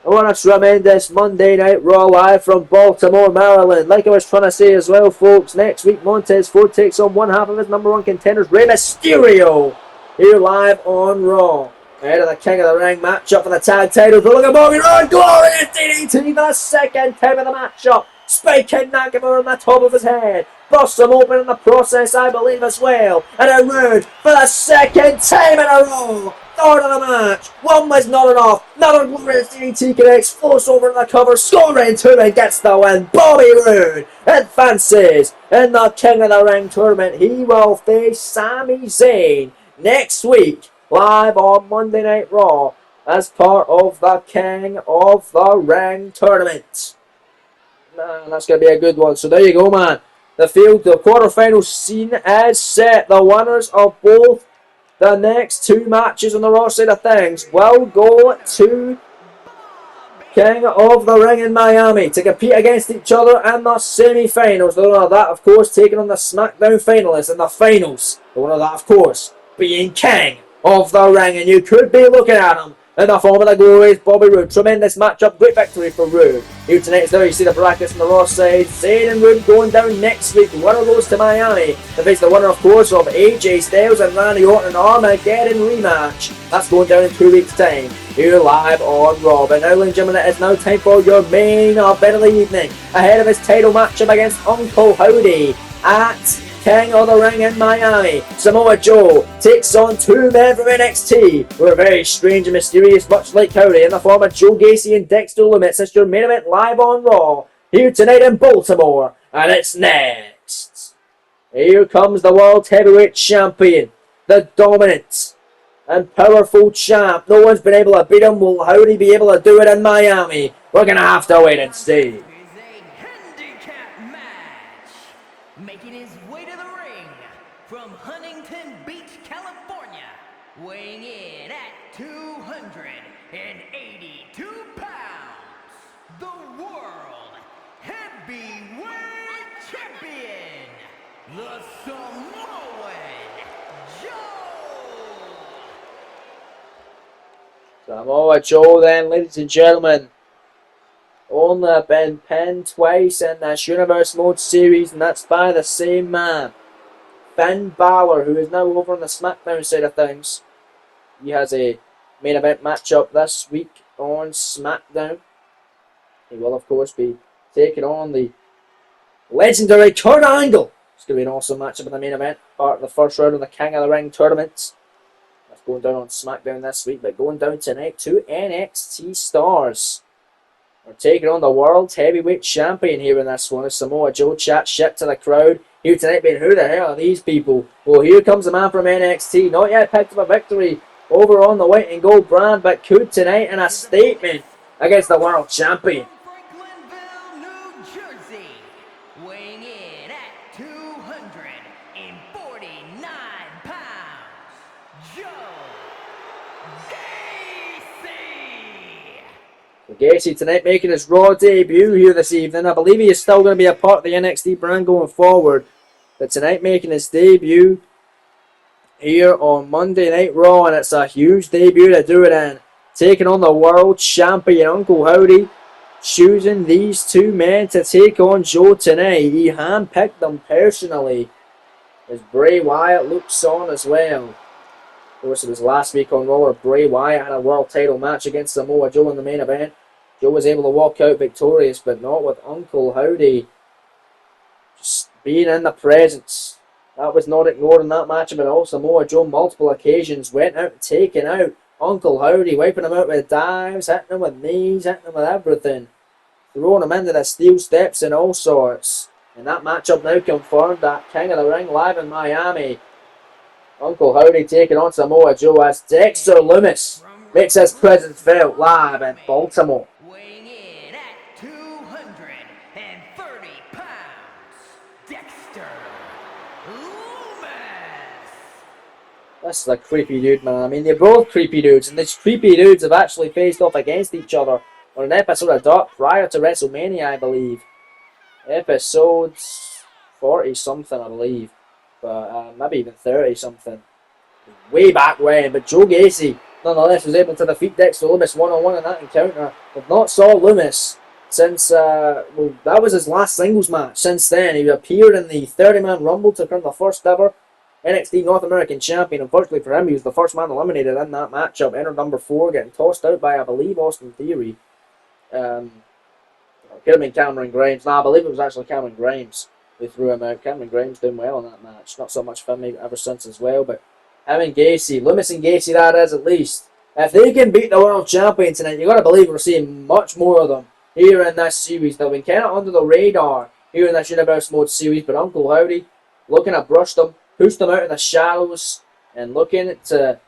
What a tremendous Monday Night Raw live from Baltimore, Maryland. Like I was trying to say as well, folks, next week Montez Ford takes on one half of his number one contenders, Rey Mysterio, here live on Raw. Ahead of the King of the Ring matchup for the tag titles. Look at Bobby Roode, glorious DDT for the second time of the matchup. Spiking Nakamura on the top of his head. Busts him open in the process, I believe, as well. And a Roode for the second time in a row. Third of the match. One was not enough. Another glorious DDT connects. Floats over the cover. Scoring two and gets the win. Bobby Roode advances in the King of the Ring tournament. He will face Sami Zayn next week live on Monday Night Raw as part of the King of the Ring tournament. Man, that's going to be a good one. So there you go, man. The quarterfinal scene is set. The winners of both the next two matches on the Raw side of things will go to King of the Ring in Miami to compete against each other in the semi-finals. The winner of that, of course, taking on the SmackDown finalists in the finals. The winner of that, of course, being King of the Ring. And you could be looking at him in the form of the glorious Bobby Roode. Tremendous matchup, great victory for Roode. Here tonight, there you see the brackets on the Raw side. Zayn and Roode going down next week. The winner goes to Miami to face the winner, of course, of AJ Styles and Randy Orton in Armageddon rematch. That's going down in 2 weeks' time. Here live on Raw. But now, ladies and gentlemen, it is now time for your main event of the evening. Ahead of his title matchup against Uncle Howdy at King of the Ring in Miami, Samoa Joe takes on two men from NXT who are very strange and mysterious, much like Howdy, in the form of Joe Gacy and Dexter Lumis. It's your main event live on Raw, here tonight in Baltimore, and it's next. Here comes the World Heavyweight Champion, the dominant and powerful champ. No one's been able to beat him. Will Howdy be able to do it in Miami? We're going to have to wait and see. Making his way to the ring from Huntington Beach, California, weighing in at 282 pounds, the World Heavyweight Champion, the Samoan Joe. Samoa Joe then, ladies and gentlemen. Only been pinned twice in this Universe Mode series, and that's by the same man, Finn Balor, who is now over on the SmackDown side of things. He has a main event matchup this week on SmackDown. He will, of course, be taking on the legendary Kurt Angle. It's going to be an awesome matchup in the main event, part of the first round of the King of the Ring tournament. That's going down on SmackDown this week, but going down tonight, two NXT stars. We're taking on the World Heavyweight Champion here in this one as Samoa Joe chats shit to the crowd. Here tonight being, who the hell are these people? Well, here comes the man from NXT. Not yet picked up a victory over on the white and gold brand, but could tonight in a statement against the World Champion. Franklinville, New Jersey, weighing in at 249 pounds, Joe Gacy. Gacy tonight making his Raw debut here this evening. I believe he is still going to be a part of the NXT brand going forward. But tonight making his debut here on Monday Night Raw. And it's a huge debut to do it in. Taking on the World Champion Uncle Howdy. Choosing these two men to take on Joe tonight. He handpicked them personally. As Bray Wyatt looks on as well. Of course, it was last week on Raw where Bray Wyatt had a world title match against Samoa Joe in the main event. Joe was able to walk out victorious, but not with Uncle Howdy. Just being in the presence That was not ignored in that matchup at all. Samoa Joe, multiple occasions, went out taking out Uncle Howdy, wiping him out with dives, hitting him with knees, hitting him with everything. Throwing him into the steel steps and all sorts. And that matchup now confirmed at King of the Ring live in Miami. Uncle Howdy taking on Samoa Joe as Dexter Lumis makes his presence felt live in Baltimore. Weighing in at 230 pounds, Dexter Lumis. This is a creepy dude, man. I mean, they're both creepy dudes, and these creepy dudes have actually faced off against each other on an episode of Dark prior to WrestleMania, I believe. Episode 40-something, I believe. But maybe even 30-something. Way back when. But Joe Gacy, nonetheless, was able to defeat Dexter Lumis one-on-one in that encounter. We've not saw Lumis since, well, that was his last singles match. Since then, he appeared in the 30-man Rumble to become the first ever NXT North American Champion. Unfortunately for him, he was the first man eliminated in that matchup. Entered number 4, getting tossed out by, I believe, Austin Theory. Could have been Cameron Grimes. No, I believe it was actually Cameron Grimes who threw him out. Cameron Grimes doing well in that match. Not so much for me ever since as well, but him and Gacy, Lumis and Gacy, that is at least. If they can beat the world champion tonight, you got to believe we're seeing much more of them here in this series. They've been kind of under the radar here in this Universe Mode series, but Uncle Howdy looking to brush them, push them out of the shadows, and looking to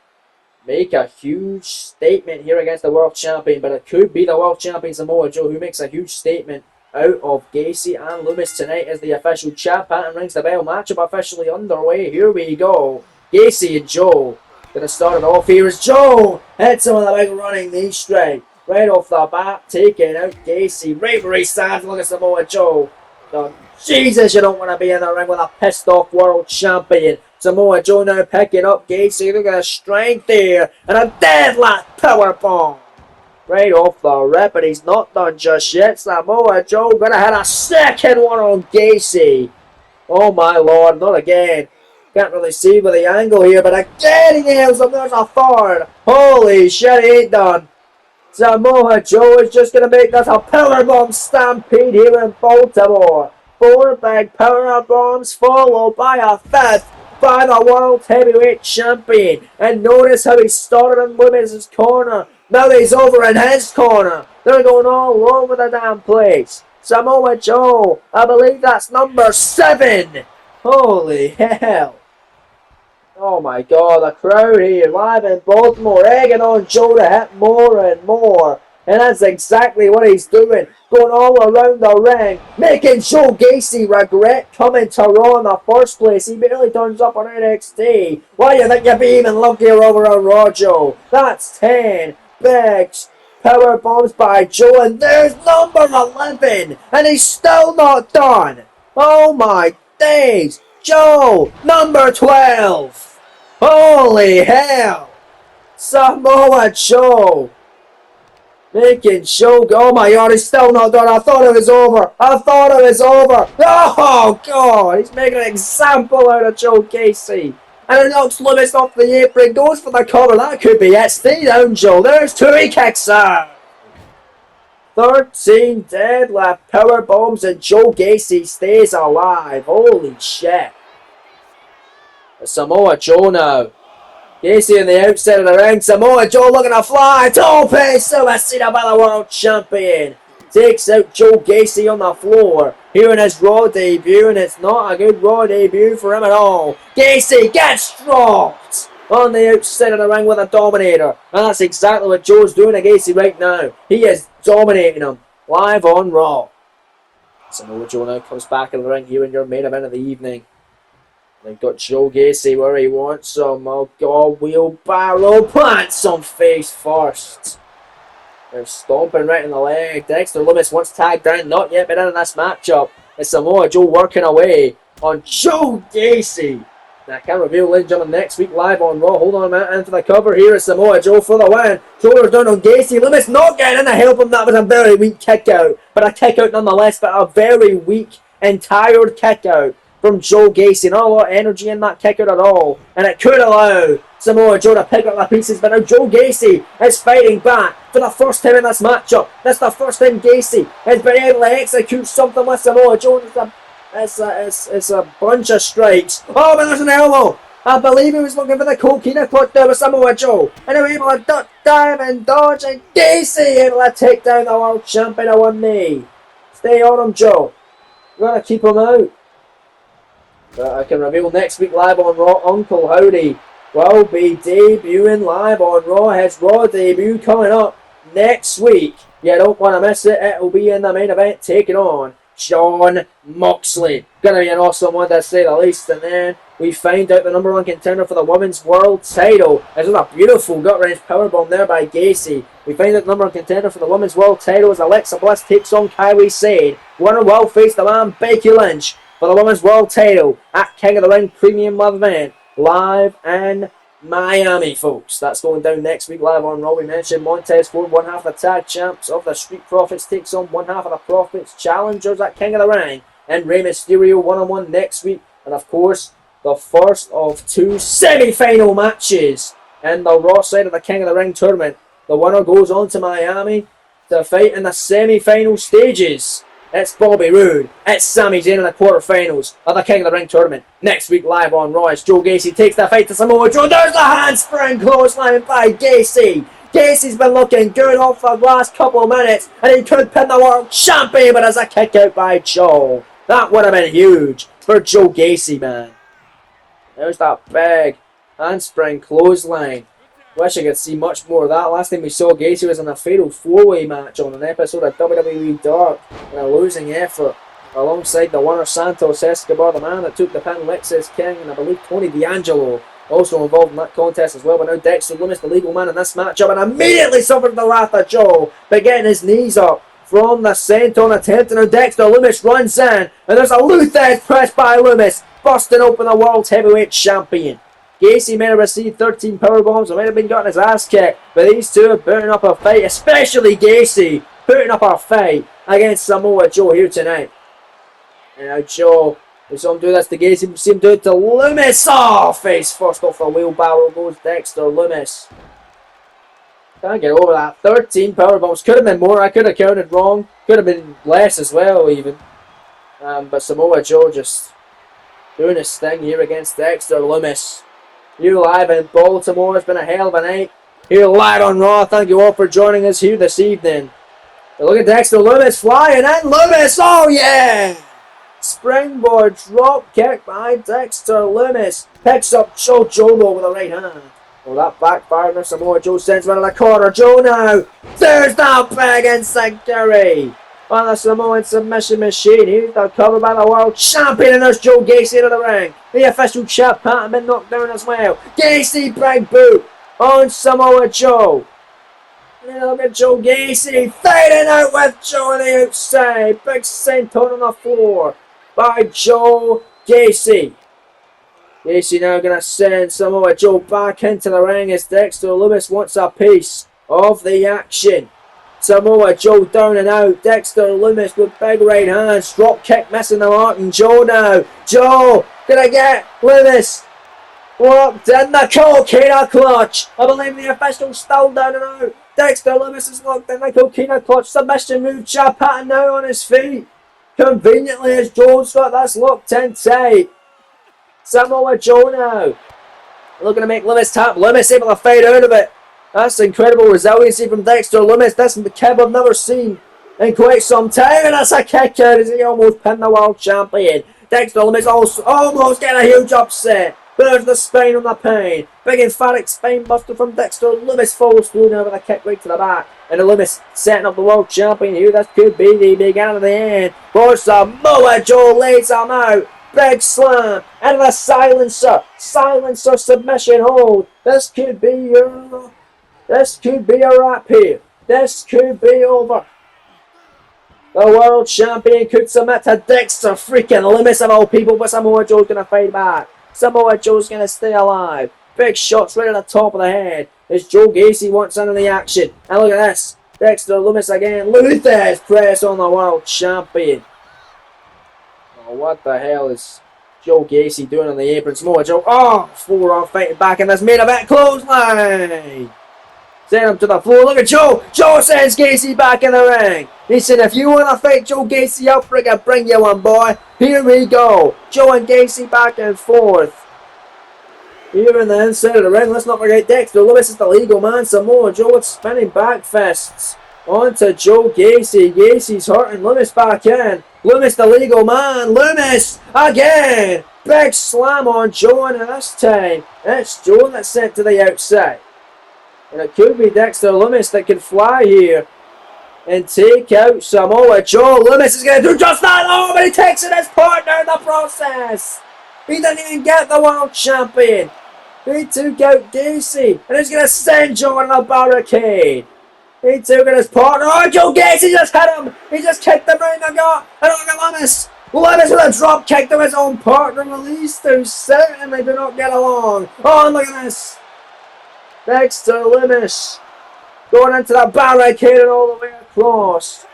make a huge statement here against the world champion. But it could be the world champion Samoa Joe who makes a huge statement out of Gacy and Lumis tonight as the official Chad Patton rings the bell. Matchup officially underway. Here we go. Gacy and Joe. Gonna start it off here as Joe hits him with a big running knee strike. Right off the bat, taking out Gacy. Right where he stands, look at Samoa Joe. Jesus, you don't want to be in the ring with a pissed off world champion. Samoa Joe now picking up Gacy. Look at the strength there. And a deadlift powerbomb. Right off the rip, and he's not done just yet. Samoa Joe gonna hit a second one on Gacy. Oh my lord, not again. Can't really see with the angle here, but again he nails him. There's a third. Holy shit, he ain't done. Samoa Joe is just gonna make this a powerbomb stampede here in Baltimore. 4 big powerbombs followed by a 5th by the World Heavyweight Champion. And notice how he started in Lumis' corner. Now he's over in his corner. They're going all over the damn place. Samoa Joe, I believe that's number 7. Holy hell. Oh my god, the crowd here live in Baltimore egging on Joe to hit more and more. And that's exactly what he's doing. Going all around the ring. Making Joe Gacy regret coming to Raw in the first place. He barely turns up on NXT. Why do you think you'd be even luckier over on Raw, Joe? That's 10 big power bombs by Joe. And there's number 11. And he's still not done. Oh my days. Joe, number 12. Holy hell. Samoa Joe. Making Joe go. Oh my god, he's still not done. I thought it was over. Oh god, he's making an example out of Joe Gacy. And it knocks Lumis off the apron. Goes for the cover. That could be it. Stay down, Joe. There's 2. He kicks out. 13 deadlift power bombs and Joe Gacy stays alive. Holy shit. Samoa Joe now. Gacy on the outside of the ring. Samoa Joe looking to fly. Tope Suicida by the world champion. Takes out Joe Gacy on the floor. Here in his Raw debut. And it's not a good Raw debut for him at all. Gacy gets dropped on the outside of the ring with a Dominator. And that's exactly what Joe's doing to Gacy right now. He is dominating him. Live on Raw. Samoa Joe now comes back in the ring here in your main event of the evening. They've got Joe Gacy where he wants him. Oh god, wheelbarrow plants on face first. They're stomping right in the leg. Dexter Lumis once tagged down, not yet been in this matchup. It's Samoa Joe working away on Joe Gacy. Now, I can't reveal, ladies and gentlemen, next week live on Raw. Hold on a minute, into the cover. Here is Samoa Joe for the win. Shoulders down on Gacy. Lumis not getting in to help him. That was a very weak kick out. But a kick out nonetheless, but a very weak and tired kick out from Joe Gacy. Not a lot of energy in that kick out at all. And it could allow Samoa Joe to pick up the pieces. But now Joe Gacy is fighting back for the first time in this matchup. That's the first time Gacy has been able to execute something with Samoa Joe. It's a bunch of strikes. Oh, but there's an elbow. I believe he was looking for the coquina clutch there with Samoa Joe. And they were able to duck, dive, and dodge. And Gacy able to take down the world champion in one knee. Stay on him, Joe. You're going to keep him out. But I can reveal next week live on Raw, Uncle Howdy will be debuting live on Raw. His Raw debut coming up next week. You don't want to miss it. It will be in the main event taking on Jon Moxley. Gonna be an awesome one to say the least. And then we find out the #1 contender for the Women's World title. This is a beautiful gut-wrench powerbomb there by Gacy. We find out the #1 contender for the Women's World title as Alexa Bliss takes on Kylie Sane. Winner will face the man Becky Lynch for the Women's World title at King of the Ring Premium Live event live in Miami, folks. That's going down next week live on Raw. We mentioned Montez Ford, one half of the tag champs of the Street Profits, takes on one half of the Profits challengers at King of the Ring, and Rey Mysterio one-on-one next week. And of course, the first of two semi-final matches in the Raw side of the King of the Ring tournament. The winner goes on to Miami to fight in the semi-final stages. It's Bobby Roode. It's Sami Zayn in the quarterfinals of the King of the Ring tournament. Next week live on Raw as Joe Gacy takes the fight to Samoa Joe. There's the handspring clothesline by Gacy. Gacy's been looking good off the last couple of minutes, and he could pin the world champion, but as a kick out by Joe. That would have been huge for Joe Gacy, man. There's that big handspring clothesline. Wish I could see much more of that. Last time we saw Gacy was in a fatal four-way match on an episode of WWE Dark in a losing effort alongside the winner Santos Escobar, the man that took the pin, Lexis King, and I believe Tony D'Angelo also involved in that contest as well. But now Dexter Lumis, the legal man in this matchup, and immediately suffered the wrath of Joe by getting his knees up from the senton attempt. And now Dexter Lumis runs in, and there's a Luthez press by Lumis, busting open the world heavyweight champion. Gacy may have received 13 powerbombs and might have been getting his ass kicked, but these two are putting up a fight, especially Gacy, putting up a fight against Samoa Joe here tonight. And now Joe, we saw him do this to Gacy, we see him do it to Lumis. Oh, face first off the wheelbarrow goes Dexter Lumis. Can't get over that. 13 powerbombs, could have been more, I could have counted wrong, could have been less as well even. But Samoa Joe just doing his thing here against Dexter Lumis. Here live in Baltimore. It's been a hell of a night here live on Raw. Thank you all for joining us here this evening. But look at Dexter Lumis flying in. Lumis, oh yeah! Springboard drop kick by Dexter Lumis. Picks up Joe Jomo with a right hand. Well, that backfired. Now Samoa Joe sends one in the corner. Joe now. There's that big insecurity on the Samoan submission machine. He's covered by the world champion, and there's Joe Gacy into the ring. The official champ Pat been knocked down as well. Gacy big boot on Samoa Joe. And look at Joe Gacy fighting out with Joe on the outside. Big senton on the floor by Joe Gacy. Gacy now going to send Samoa Joe back into the ring as Dexter Lumis wants a piece of the action. Samoa Joe down and out. Dexter Lumis with big right hands. Drop kick missing the mark. And Joe now. Joe gonna get Lumis locked in the coquina clutch. I believe the official's still down and out. Dexter Lumis is locked in the coquina clutch. Submission move. Chad Patton now on his feet. Conveniently as Joe's got this locked in tight. Samoa Joe now looking to make Lumis tap. Lumis able to fade out of it. That's incredible resiliency from Dexter Lumis. This kid I've never seen in quite some time. And that's a kick out as he almost pinned the world champion. Dexter Lumis also almost getting a huge upset. But there's the spine on the pin. Big emphatic spine buster from Dexter Lumis. Follows through now with a kick right to the back. And the Lumis setting up the world champion here. This could be the beginning of the end. For Samoa Joe lays him out. Big slam and the silencer. Silencer submission hold. This could be a wrap here. This could be over. The world champion could submit to Dexter freaking Lumis of all people, but Samoa Joe's going to fight back. Samoa Joe's going to stay alive. Big shots right at the top of the head as Joe Gacy wants into the action. And look at this. Dexter Lumis again. Luthez press on the world champion. Oh, what the hell is Joe Gacy doing on the apron? Samoa Joe. Oh, forearm fighting back in this main event clothesline. Send him to the floor. Look at Joe. Joe sends Gacy back in the ring. He said, if you want to fight Joe Gacy, I'll friggin' bring you one, boy. Here we go. Joe and Gacy back and forth. Here in the inside of the ring, let's not forget Dexter Lumis is the legal man. Samoa Joe with spinning back fists. On to Joe Gacy. Gacy's hurting. Lumis back in. Lumis the legal man. Lumis again. Big slam on Joe, and this time it's Joe that's sent to the outside. And it could be Dexter Lumis that can fly here and take out Samoa Joe. Lumis is going to do just that. Oh, but he takes it as partner in the process. He didn't even get the world champion. He took out Gacy, and he's going to send Joe in the barricade. He took it as partner. Oh, Joe Gacy just hit him. He just kicked him right in the gut. And look at Lumis. Lumis with a drop kick to his own partner. Release to certainly do not get along. Oh, and look at this. Dexter Lumis going into the barricade and all the way across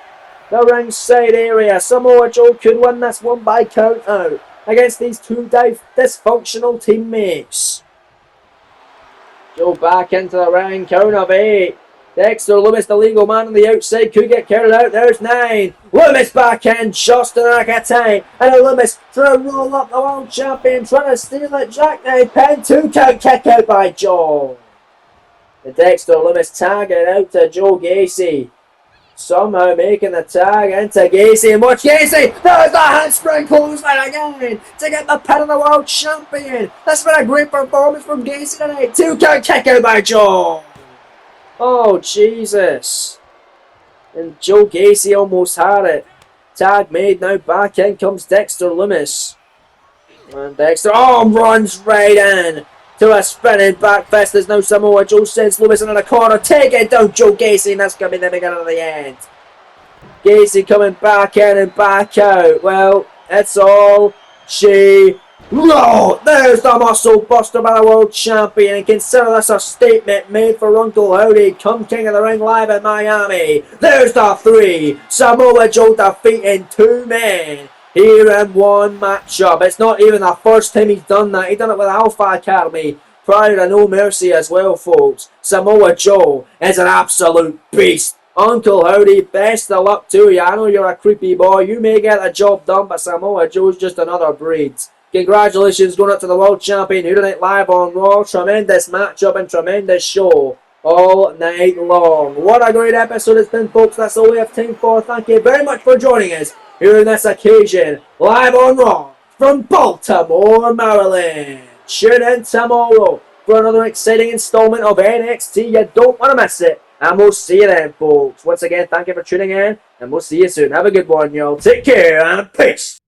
the ringside area. Samoa Joe could win this one by count out against these two dysfunctional teammates. Joe back into the ring, count of 8. Dexter Lumis, the legal man on the outside, could get carried out. There's 9. Lumis back in just in the nick of time. And Lumis trying to roll up the world champion, trying to steal it. Jackknife pin, 2 count kick out by Joe. The Dexter Lumis tag it out to Joe Gacy. Somehow making the tag into Gacy. And watch Gacy. There's the handspring clothesline again to get the pin of the world champion. That's been a great performance from Gacy tonight. 2 count kick out by Joe. Oh, Jesus. And Joe Gacy almost had it. Tag made. Now back in comes Dexter Lumis. And Dexter, runs right in. To a spinning back fist as now Samoa Joe sends Lumis into the corner. Take it down, Joe Gacy, and that's going to be the beginning of the end. Gacy coming back in and back out. Well, that's all she wrote. There's the muscle buster by the world champion, and consider this a statement made for Uncle Howdy. Come King of the Ring live in Miami. There's the 3. Samoa Joe defeating 2 men here in one matchup. It's not even the first time he's done that. He done it with Alpha Academy prior to No Mercy as well, folks. Samoa Joe is an absolute beast. Uncle Howdy, best of luck to you. I know you're a creepy boy. You may get the job done, but Samoa Joe's just another breed. Congratulations going up to the world champion here tonight live on Raw. Tremendous matchup and tremendous show all night long. What a great episode it's been, folks. That's all we have time for. Thank you very much for joining us here on this occasion, live on Raw from Baltimore, Maryland. Tune in tomorrow for another exciting installment of NXT. You don't want to miss it. And we'll see you then, folks. Once again, thank you for tuning in, and we'll see you soon. Have a good one, y'all. Take care, and peace.